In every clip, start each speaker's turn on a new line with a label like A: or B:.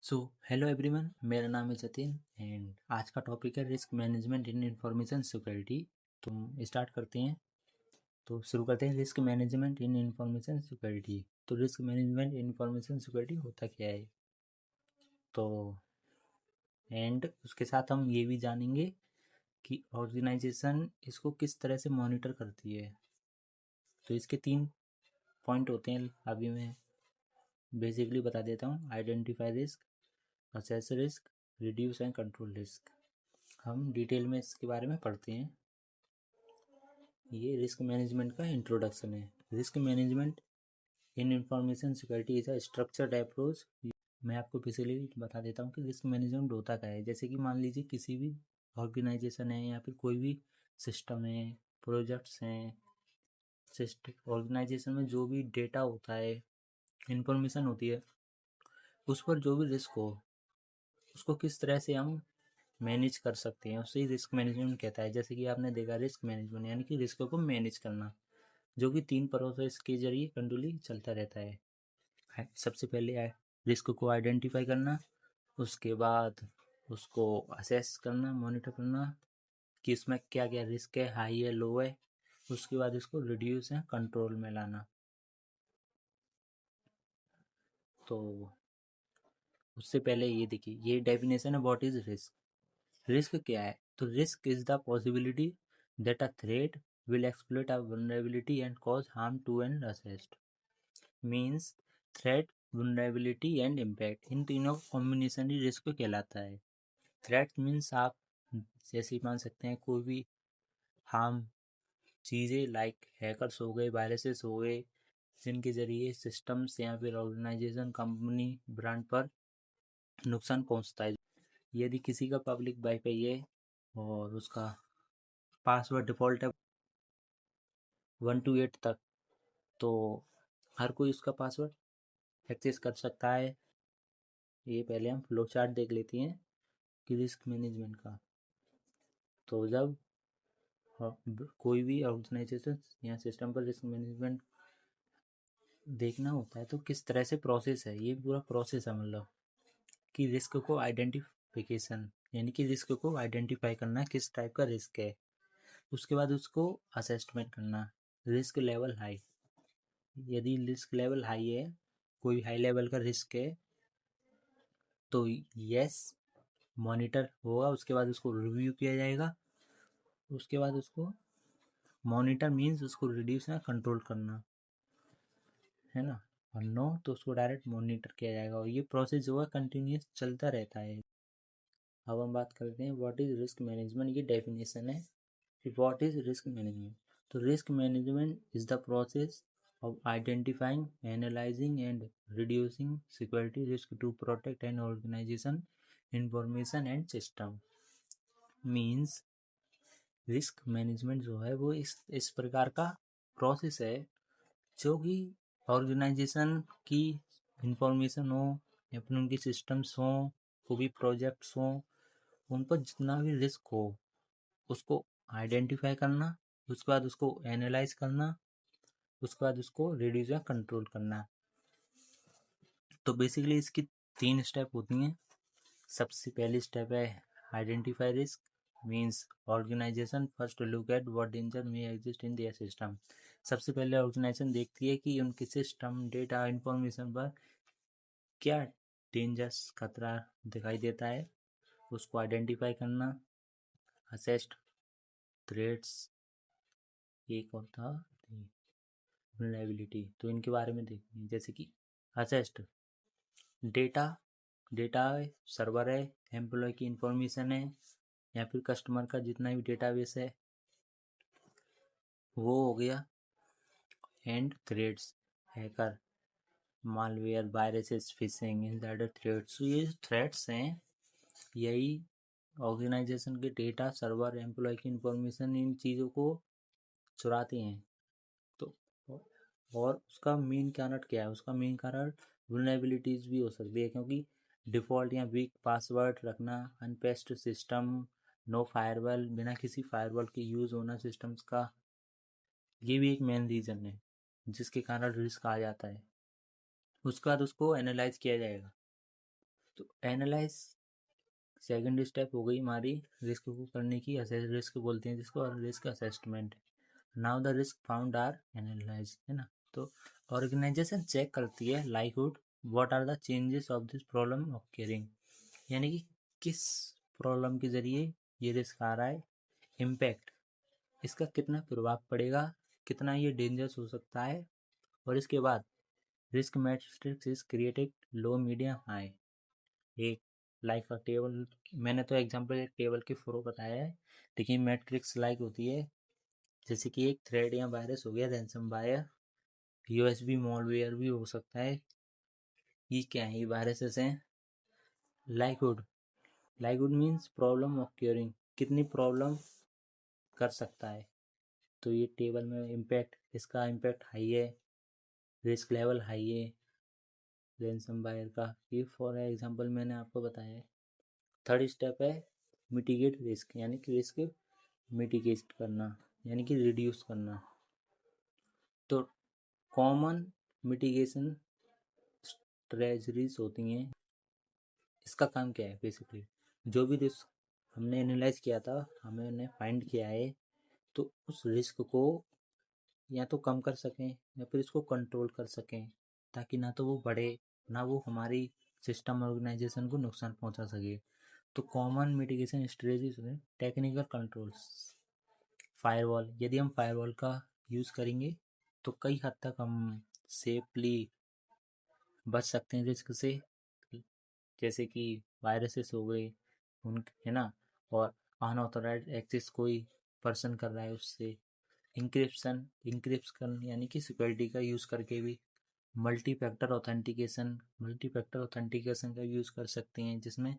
A: So hello everyone, मेरा नाम है जतिन एंड आज का टॉपिक है risk management in information security. तो हम स्टार्ट करते हैं। तो शुरू करते हैं risk management in information security. तो risk management in information security होता क्या है, तो एंड उसके साथ हम ये भी जानेंगे कि ऑर्गेनाइजेशन इसको किस तरह से मॉनिटर करती है। तो इसके 3 पॉइंट होते हैं, अभी मैं बेसिकली बता देता हूँ। Identify risk, assess risk, reduce and control risk. हम डिटेल में इसके बारे में पढ़ते हैं। ये रिस्क मैनेजमेंट का इंट्रोडक्शन है। Risk management in information security is a structured approach. मैं आपको बेसिकली बता देता हूँ कि रिस्क मैनेजमेंट होता क्या है। जैसे कि मान लीजिए किसी भी ऑर्गेनाइजेशन है या फिर कोई भी सिस्टम है, प्रोजेक्ट्स हैं, सिस्टम ऑर्गेनाइजेशन में जो भी डेटा होता है, इंफॉर्मेशन होती है, उस पर जो भी रिस्क हो उसको किस तरह से हम मैनेज कर सकते हैं, उसे रिस्क मैनेजमेंट कहता है। जैसे कि आपने देखा रिस्क मैनेजमेंट यानी कि रिस्क को मैनेज करना, जो कि 3 प्रोसेस के जरिए कंटिन्यूली चलता रहता है। सबसे पहले रिस्क को आइडेंटिफाई करना, उसके बाद उसको असेस करना, मॉनिटर करना कि इसमें क्या क्या रिस्क है, हाई है, लो है। उसके बाद इसको रिड्यूस है, कंट्रोल में लाना। तो उससे पहले ये देखिए, ये डेफिनेशन है व्हाट इज रिस्क। रिस्क क्या है? तो risk is the possibility that a threat will exploit a vulnerability and cause harm to an asset। Means threat, vulnerability and impact, इन तीनों कॉम्बिनेशन ही रिस्क कहलाता है। थ्रेट मीन्स आप जैसे ही मान सकते हैं कोई भी हार्म चीज़ें लाइक हैकर्स हो गए, वायरसेस हो गए, जिनके जरिए सिस्टम्स या फिर ऑर्गेनाइजेशन, कंपनी, ब्रांड पर नुकसान पहुंचता है। यदि किसी का पब्लिक वाईफाई है और उसका पासवर्ड डिफ़ॉल्ट है 1 to 8 तक, तो हर कोई उसका पासवर्ड एक्सेस कर सकता है। ये पहले हम फ्लो चार्ट देख लेते हैं कि रिस्क मैनेजमेंट का। तो जब कोई भी ऑर्गेनाइजेशन या सिस्टम पर रिस्क मैनेजमेंट देखना होता है तो किस तरह से प्रोसेस है, ये पूरा प्रोसेस है। मतलब कि रिस्क को आइडेंटिफिकेशन यानी कि रिस्क को आइडेंटिफाई करना, किस टाइप का रिस्क है। उसके बाद उसको असेसमेंट करना, रिस्क लेवल हाई। यदि रिस्क लेवल हाई है, कोई हाई लेवल का रिस्क है, तो यस मॉनिटर होगा। उसके बाद उसको रिव्यू किया जाएगा। उसके बाद उसको मॉनिटर मीन्स उसको रिड्यूस या कंट्रोल करना है ना, और नो तो उसको डायरेक्ट मॉनिटर किया जाएगा। और ये प्रोसेस जो है कंटिन्यूस चलता रहता है। अब हम बात करते हैं व्हाट इज रिस्क मैनेजमेंट। ये डेफिनेशन है कि व्हाट इज रिस्क मैनेजमेंट। तो risk management is the process of identifying, analyzing and reducing security risk to protect an organization information and system। means risk management जो है वो इस प्रकार का प्रोसेस है जो कि ऑर्गेनाइजेशन की इंफॉर्मेशन हो या फिर उनकी सिस्टम्स हो, कोई भी प्रोजेक्ट्स हो, उन पर जितना भी रिस्क हो उसको आइडेंटिफाई करना, उसके बाद उसको एनालाइज करना, उसके बाद उसको रिड्यूस या कंट्रोल करना। तो बेसिकली इसकी 3 स्टेप होती हैं। सबसे पहली स्टेप है identify risk. Means organization first look at what danger may exist in their system. सबसे पहले ऑर्गेनाइजेशन देखती है कि उनके सिस्टम, डेटा, इंफॉर्मेशन पर क्या डेंजर्स, खतरा दिखाई देता है, उसको आइडेंटिफाई करना। असेस्ट थ्रेट्स एक और था, वल्नरेबिलिटी, तो इनके बारे में देखते हैं। जैसे कि असेस्ट डेटा, डेटा है, सर्वर है, एम्प्लॉय की इंफॉर्मेशन है या फिर कस्टमर का जितना भी डेटाबेस है वो हो गया। And threads, hacker, malware, viruses, fishing, insider threads. ये थ्रेड्स हैं, यही ऑर्गेनाइजेशन के डेटा, सर्वर, एम्प्लॉय की इंफॉर्मेशन, इन चीज़ों को चुराते हैं। तो और उसका मेन कारण क्या है? उसका मेन कारण वल्नरेबिलिटीज भी हो सकती है, क्योंकि डिफ़ॉल्ट या वीक पासवर्ड रखना, अनपेस्ड सिस्टम, नो फायरवॉल, बिना किसी फायरवॉल के यूज़ होना सिस्टम्स का, ये भी एक मेन रीज़न है जिसके कारण रिस्क आ जाता है। उसके बाद उसको एनालाइज किया जाएगा तो एनालाइज सेकंड स्टेप हो गई हमारी रिस्क को करने की, रिस्क बोलते हैं जिसको, और risk assessment. Now the risk found are analyse, है ना। तो ऑर्गेनाइजेशन चेक करती है likelihood what are the changes of this problem of caring, यानी कि किस प्रॉब्लम के जरिए ये रिस्क आ रहा है, इम्पैक्ट इसका कितना प्रभाव पड़ेगा, कितना ये डेंजरस हो सकता है। और इसके बाद risk matrix is created, low medium high, एक लाइक अ टेबल। मैंने तो एग्जांपल एक टेबल के थ्रू बताया है, लेकिन मैट्रिक्स लाइक होती है जैसे कि एक थ्रेड या वायरस हो गया, रैंसम वायर, यूएसबी मॉलवेयर भी हो सकता है। ये क्या है, ये वायरसेस हैं। Likelihood, likelihood means problem of curing, कितनी प्रॉब्लम कर सकता है। तो ये टेबल में इम्पैक्ट, इसका इम्पैक्ट हाई है, रिस्क लेवल हाई है रैंसम वायर का, ये फॉर एग्जांपल मैंने आपको बताया है। थर्ड स्टेप है मिटिगेट रिस्क, यानी कि रिस्क मिटिगेट करना, यानी कि रिड्यूस करना। तो कॉमन मिटिगेशन स्ट्रेटजीज होती हैं। इसका काम क्या है, बेसिकली जो भी रिस्क हमने एनालाइज किया था, हमने फाइंड किया है, तो उस रिस्क को या तो कम कर सकें या फिर इसको कंट्रोल कर सकें, ताकि ना तो वो बढ़े ना वो हमारी सिस्टम ऑर्गेनाइजेशन को नुकसान पहुंचा सके। तो कॉमन मिटिगेशन स्ट्रेटजीज में टेक्निकल कंट्रोल्स, फायरवॉल, यदि हम फायरवॉल का यूज़ करेंगे तो कई हद तक हम सेफली बच सकते हैं रिस्क से, जैसे कि वायरसेस हो गए उन, है ना, और अनऑथराइज्ड एक्सेस कोई पर्सन कर रहा है उससे, इंक्रिप्शन यानी कि सिक्योरिटी का यूज़ करके भी, मल्टी फैक्टर ऑथेंटिकेशन का यूज़ कर सकते हैं जिसमें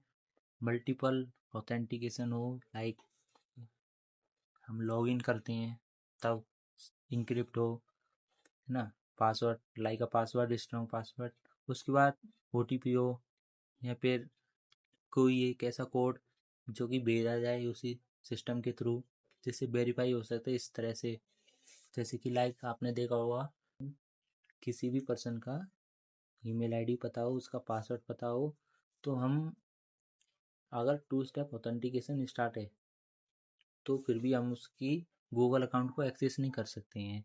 A: मल्टीपल ऑथेंटिकेशन हो, लाइक हम लॉग इन करते हैं तब इंक्रिप्ट हो, है ना, password like a password, strong password, उसके बाद ओटीपी हो, या फिर कोई एक ऐसा कोड जो कि भेजा जाए उसी सिस्टम के थ्रू जिससे वेरीफाई हो सकता है इस तरह से। जैसे कि लाइक आपने देखा होगा, किसी भी पर्सन का ईमेल आईडी पता हो, उसका पासवर्ड पता हो, तो हम अगर टू स्टेप ऑथेंटिकेशन स्टार्ट है तो फिर भी हम उसकी गूगल अकाउंट को एक्सेस नहीं कर सकते हैं।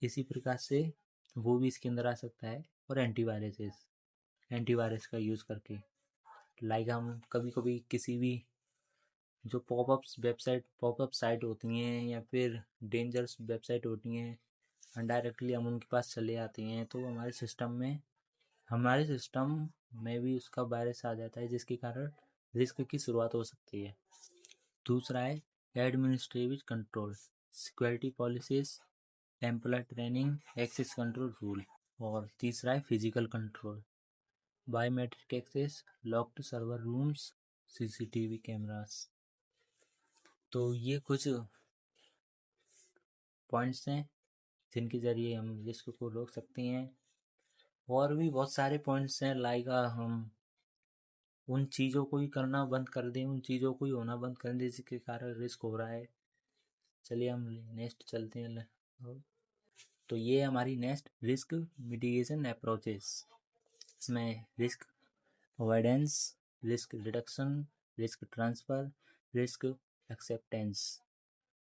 A: इसी प्रकार से वो भी इसके अंदर आ सकता है। और एंटीवायरस का यूज़ करके, लाइक हम कभी कभी किसी भी जो पॉपअप साइट होती हैं या फिर डेंजरस वेबसाइट होती हैं, अनडायरेक्टली हम उनके पास चले आते हैं, तो हमारे सिस्टम में भी उसका वायरस आ जाता है, जिसके कारण रिस्क की शुरुआत हो सकती है। दूसरा है administrative control, security policies, employee training, access control rule. और तीसरा है physical control, biometric access, locked server rooms, CCTV cameras. तो ये कुछ पॉइंट्स हैं जिनके ज़रिए हम रिस्क को रोक सकते हैं। और भी बहुत सारे पॉइंट्स हैं, लाइक हम उन चीज़ों को ही करना बंद कर दें, उन चीज़ों को ही होना बंद कर दें जिसके कारण रिस्क हो रहा है। चलिए हम नेक्स्ट चलते हैं। तो ये है हमारी नेक्स्ट रिस्क मिटिगेशन अप्रोचेस। इसमें risk avoidance, risk reduction, risk transfer, risk acceptance.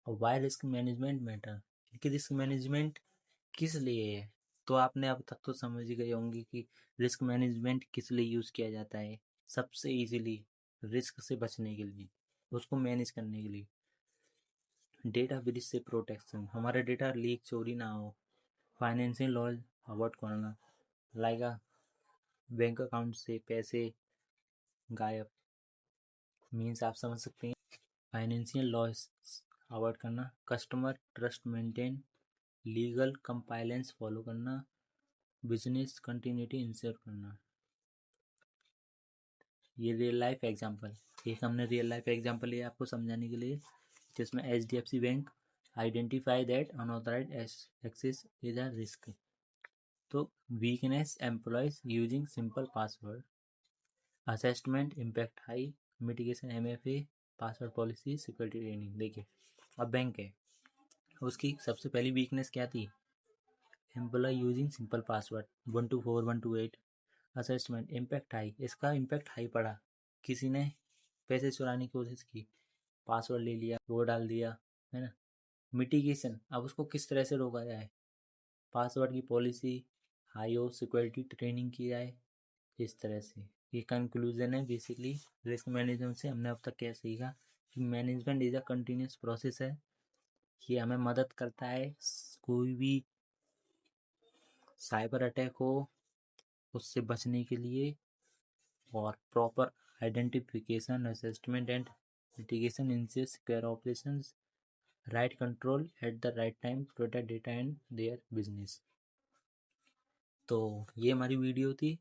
A: और वाई रिस्क मैनेजमेंट मैटर, कि रिस्क मैनेजमेंट किस लिए है। तो आपने अब तक तो समझ ही गए होंगे कि रिस्क मैनेजमेंट किस लिए यूज़ किया जाता है। सबसे इजीली रिस्क से बचने के लिए, उसको मैनेज करने के लिए। डेटा ब्रीच से प्रोटेक्शन, हमारा डेटा लीक चोरी ना हो। फाइनेंशियल लॉस अवॉइड करना, लाइक बैंक अकाउंट से पैसे गायब, मीन्स आप समझ सकते हैं। फाइनेंशियल लॉस अवॉइड करना, customer trust maintain, legal compliance follow करना, बिजनेस कंटिन्यूटी इंश्योर करना। ये रियल लाइफ एग्जांपल, एक हमने रियल लाइफ एग्जांपल लिया आपको समझाने के लिए, जिसमें HDFC bank identify that unauthorised access is a risk. तो weakness employees using simple password, assessment impact high, mitigation MFA, password policy, security training. देखिए अब बैंक है, उसकी सबसे पहली वीकनेस क्या थी, employee using simple password 124 128, assessment impact high, इसका इम्पैक्ट हाई पड़ा। किसी ने पैसे चुराने की कोशिश की, पासवर्ड ले लिया, वो डाल दिया, है ना। मिटिगेशन, अब उसको किस तरह से रोका जाए, पासवर्ड की पॉलिसी, हाई हो सिक्योरिटी ट्रेनिंग की जाए, इस तरह से। ये कंक्लूजन है बेसिकली रिस्क मैनेजमेंट से। हमने अब तक क्या सीखा कि management is a continuous process है। ये हमें मदद करता है कोई भी साइबर अटैक हो उससे बचने के लिए, और proper identification, assessment and mitigation ensure secure operations, right control at the right time, protect data and their business. तो ये हमारी वीडियो थी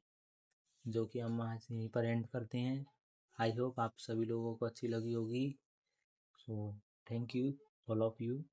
A: जो कि हम आज यहीं पर एंड करते हैं। आई होप आप सभी लोगों को अच्छी लगी होगी। So thank you all of you.